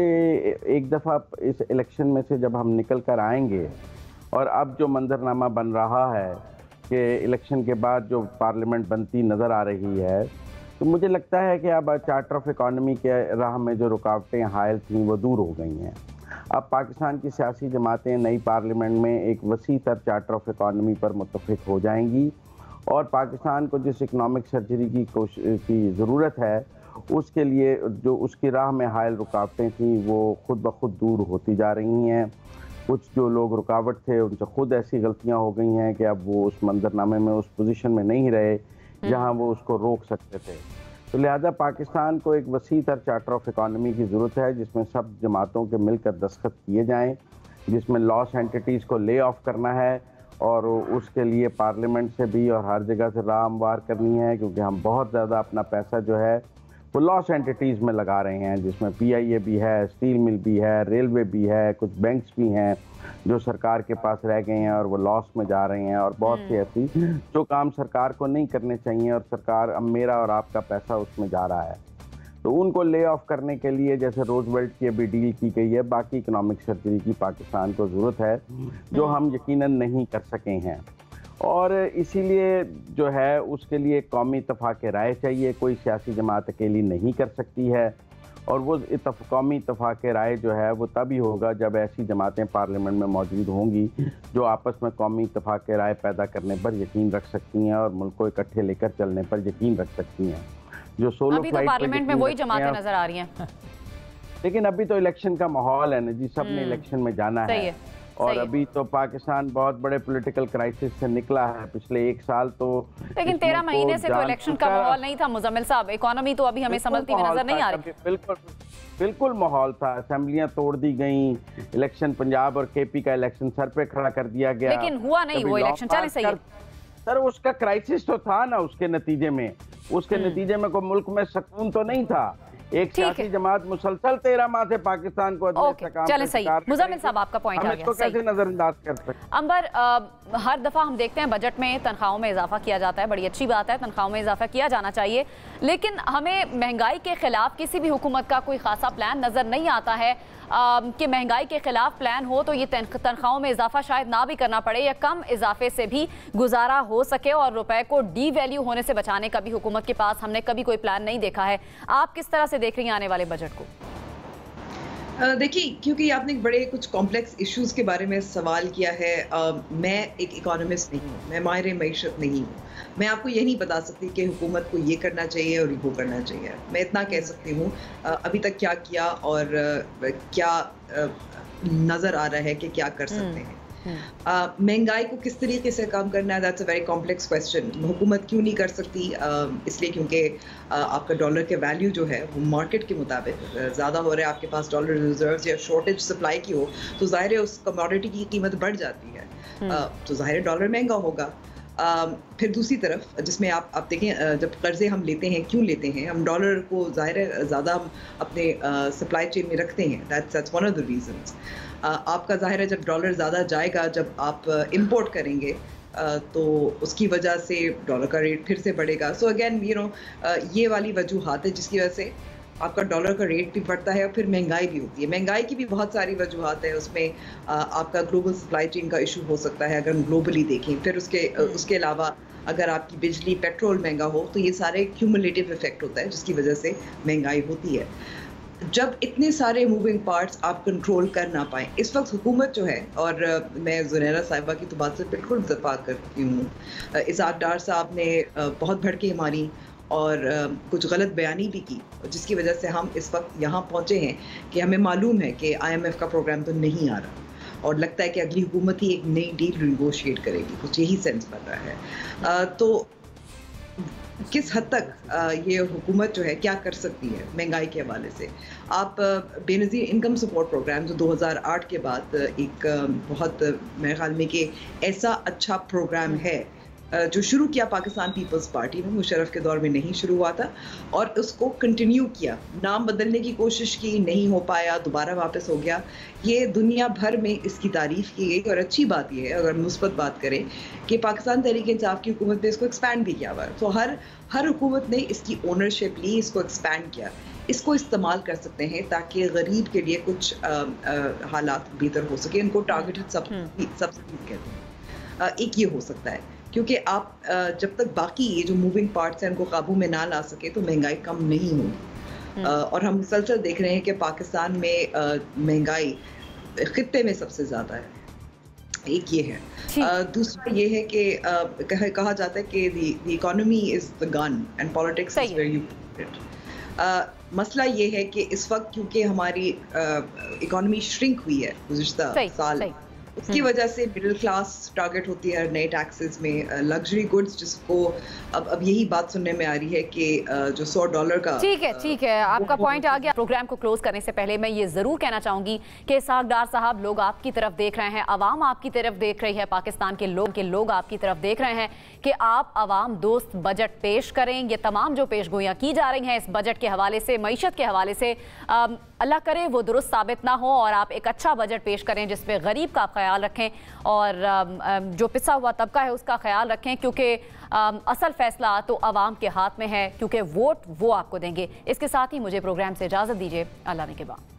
एक दफ़ा इस इलेक्शन में से जब हम निकल कर आएंगे, और अब जो मंजरनामा बन रहा है कि इलेक्शन के बाद जो पार्लियामेंट बनती नज़र आ रही है, तो मुझे लगता है कि अब चार्टर ऑफ इकॉनमी के राह में जो रुकावटें हायल थीं वो दूर हो गई हैं। अब पाकिस्तान की सियासी जमातें नई पार्लियामेंट में एक वसी तर चार्टर ऑफ इकॉनमी पर मुत्तफिक हो जाएंगी, और पाकिस्तान को जिस इकनॉमिक सर्जरी की ज़रूरत है, उसके लिए जो उसकी राह में हायल रुकावटें थीं वो खुद ब खुद दूर होती जा रही हैं। कुछ जो लोग रुकावट थे उनसे खुद ऐसी गलतियां हो गई हैं कि अब वो उस मंजरनामे में उस पोजीशन में नहीं रहे जहां वो उसको रोक सकते थे। तो लिहाजा पाकिस्तान को एक वसी तर चार्टर ऑफ इकॉनमी की ज़रूरत है, जिसमें सब जमातों के मिलकर दस्तखत किए जाएँ, जिसमें लॉस एंटिटीज़ को ले ऑफ करना है, और उसके लिए पार्लियामेंट से भी और हर जगह से राह हमवार करनी है, क्योंकि हम बहुत ज़्यादा अपना पैसा जो है वो लॉस एंटिटीज़ में लगा रहे हैं, जिसमें PIA भी है, स्टील मिल भी है, रेलवे भी है, कुछ बैंक्स भी हैं जो सरकार के पास रह गए हैं और वो लॉस में जा रहे हैं, और बहुत सी ऐसी जो काम सरकार को नहीं करने चाहिए और सरकार अब मेरा और आपका पैसा उसमें जा रहा है। तो उनको ले ऑफ करने के लिए जैसे रोजवेल्ट की अभी डील की गई है, बाकी इकोनॉमिक सर्जरी की पाकिस्तान को ज़रूरत है, जो हम यकीनन नहीं कर सके हैं। और इसीलिए जो है उसके लिए कौमी इत्तेफाक राय चाहिए, कोई सियासी जमात अकेली नहीं कर सकती है, और वो कौमी इत्तेफाक राय जो है वो तभी होगा जब ऐसी जमातें पार्लियामेंट में मौजूद होंगी जो आपस में कौमी इत्तेफाक राय पैदा करने पर यकीन रख सकती हैं और मुल्क को इकट्ठे लेकर चलने पर यकीन रख सकती हैं। जो सोलो अभी तो पार्लियामेंट में वही जमातें नजर आ रही हैं, लेकिन अभी तो इलेक्शन का माहौल है ना जी, सबने इलेक्शन में जाना है। और अभी तो पाकिस्तान बहुत बड़े पॉलिटिकल क्राइसिस से निकला है पिछले 1 साल, तो लेकिन 13 महीने से तो इलेक्शन का माहौल नहीं था मुजम्मिल साहब। इकोनॉमी तो अभी हमें संभलती हुई नजर नहीं आ रही। बिल्कुल माहौल था, असेंबलियां तोड़ दी गई, इलेक्शन पंजाब और KP का इलेक्शन सर पे खड़ा कर दिया गया, लेकिन हुआ नहीं वो इलेक्शन। चले सही है सर, उसका क्राइसिस तो था ना, उसके नतीजे में कोई मुल्क में सुकून तो नहीं था। एक सियासी जमात मुसलसल 13 माह से पाकिस्तान को चले सही। मुजम्मिल साहब आपका पॉइंट आ गया, कैसे नजरअंदाज कर सकते। अंबर, हर दफा हम देखते हैं बजट में तनख्वाहों में इजाफा किया जाता है, बड़ी अच्छी बात है, तनख्वाहों में इजाफा किया जाना चाहिए, लेकिन हमें महंगाई के खिलाफ किसी भी हुकूमत का कोई खासा प्लान नजर नहीं आता है कि महंगाई के खिलाफ प्लान हो तो ये तनख्वाहों में इजाफा शायद ना भी करना पड़े, या कम इजाफे से भी गुजारा हो सके, और रुपए को डी वैल्यू होने से बचाने का भी हुकूमत के पास हमने कभी कोई प्लान नहीं देखा है। आप किस तरह से देख रही हैं आने वाले बजट को? देखिए, क्योंकि आपने बड़े कुछ कॉम्प्लेक्स इश्यूज के बारे में सवाल किया है, मैं एक इकोनॉमिस्ट नहीं हूँ, मैं माहिर मईशत नहीं हूँ, मैं आपको ये नहीं बता सकती कि हुकूमत को ये करना चाहिए और वो करना चाहिए। मैं इतना कह सकती हूँ अभी तक क्या किया और क्या नज़र आ रहा है कि क्या कर सकते हैं। महंगाई को किस तरीके से कम करना है, that's a very complex question. हुकूमत क्यों नहीं कर सकती? इसलिए क्योंकि आपका डॉलर के वैल्यू जो है वो मार्केट के मुताबिक ज़्यादा हो रहा है, आपके पास डॉलर रिजर्व्स या शॉर्टेज सप्लाई की हो तो ज़ाहिर है उस कमोडिटी की कीमत बढ़ जाती है, तो ज़ाहिर है डॉलर महंगा होगा। फिर दूसरी तरफ जिसमें आप देखें, जब कर्जे हम लेते हैं, क्यों लेते हैं हम? डॉलर को ज़ाहिर है ज़्यादा हम अपने सप्लाई चेन में रखते हैं, that's one of the reasons. आपका ज़ाहिर है जब डॉलर ज़्यादा जाएगा, जब आप इंपोर्ट करेंगे तो उसकी वजह से डॉलर का रेट फिर से बढ़ेगा। सो अगेन ये वाली वजूहात है जिसकी वजह से आपका डॉलर का रेट भी बढ़ता है और फिर महंगाई भी होती है। महंगाई की भी बहुत सारी वजूहात है, उसमें आपका ग्लोबल सप्लाई चेन का इशू हो सकता है अगर हम ग्लोबली देखें। फिर उसके अलावा अगर आपकी बिजली पेट्रोल महंगा हो तो ये सारे क्यूमुलेटिव इफेक्ट होता है जिसकी वजह से महंगाई होती है। जब इतने सारे मूविंग पार्ट्स आप कंट्रोल कर ना पाएँ, इस वक्त हुकूमत जो है, और मैं ज़ुनैरा साहिबा की तो बात से बिल्कुल इत्तेफाक करती हूँ, इसाक डार साहब ने बहुत भड़के मारी और कुछ गलत बयानी भी की, जिसकी वजह से हम इस वक्त यहाँ पहुँचे हैं कि हमें मालूम है कि IMF का प्रोग्राम तो नहीं आ रहा और लगता है कि अगली हुकूमत ही एक नई डील निगोशिएट करेगी, कुछ यही सेंस बन रहा है। तो किस हद तक ये हुकूमत जो है क्या कर सकती है महंगाई के हवाले से। आप बेनज़ीर इनकम सपोर्ट प्रोग्राम जो 2008 के बाद एक बहुत मेरे ख्याल में कि ऐसा अच्छा प्रोग्राम है जो शुरू किया पाकिस्तान पीपल्स पार्टी में, मुशर्रफ के दौर में नहीं शुरू हुआ था, और उसको कंटिन्यू किया। नाम बदलने की कोशिश की, नहीं हो पाया, दोबारा वापस हो गया। ये दुनिया भर में इसकी तारीफ की गई, और अच्छी बात ये है अगर मुस्बत बात करें कि पाकिस्तान तहरीक इंसाफ की हुकूमत ने इसको एक्सपैंड भी किया हुआ है। तो हर हुकूमत ने इसकी ओनरशिप ली, इसको एक्सपैंड किया। इसको इस्तेमाल कर सकते हैं ताकि गरीब के लिए कुछ हालात बेहतर हो सके। इनको टारगेटेड सब्सिडी कहते हैं। एक ये हो सकता है, क्योंकि आप जब तक बाकी ये जो मूविंग पार्ट्स हैं उनको काबू में ना ला सके तो महंगाई कम नहीं होगी। और हम मुसलसल देख रहे हैं कि पाकिस्तान में महंगाई खित्ते में सबसे ज़्यादा है। एक ये है। दूसरा ये है कि कहा जाता है कि the economy is the gun and politics is where you put it. मसला ये है कि इस वक्त क्योंकि हमारी इकोनॉमी श्रिंक हुई है गुज़िश्ता साल, उसकी वजह से मिडिल क्लास टारगेट होती है नए टैक्सेस में। लग्जरी गुड्स जिसको अब यही बात सुनने में आ रही है कि जो $100 का। ठीक है, आपका पॉइंट आ गया। प्रोग्राम को क्लोज करने से पहले मैं ये जरूर कहना चाहूंगी कि इसहाक डार साहब, लोग आपकी तरफ देख रहे हैं, अवाम आपकी तरफ देख रही है, पाकिस्तान के लोग आपकी तरफ देख रहे हैं कि आप अवाम दोस्त बजट पेश करें। ये तमाम जो पेशगोइयाँ की जा रही हैं इस बजट के हवाले से, मईशत के हवाले से, अल्लाह करे वो दुरुस्त साबित ना हो और आप एक अच्छा बजट पेश करें जिसमें गरीब का ख्याल रखें और जो पिसा हुआ तबका है उसका ख्याल रखें, क्योंकि असल फैसला तो अवाम के हाथ में है, क्योंकि वोट वो आपको देंगे। इसके साथ ही मुझे प्रोग्राम से इजाज़त दीजिए। अल्लाह ने के बाद।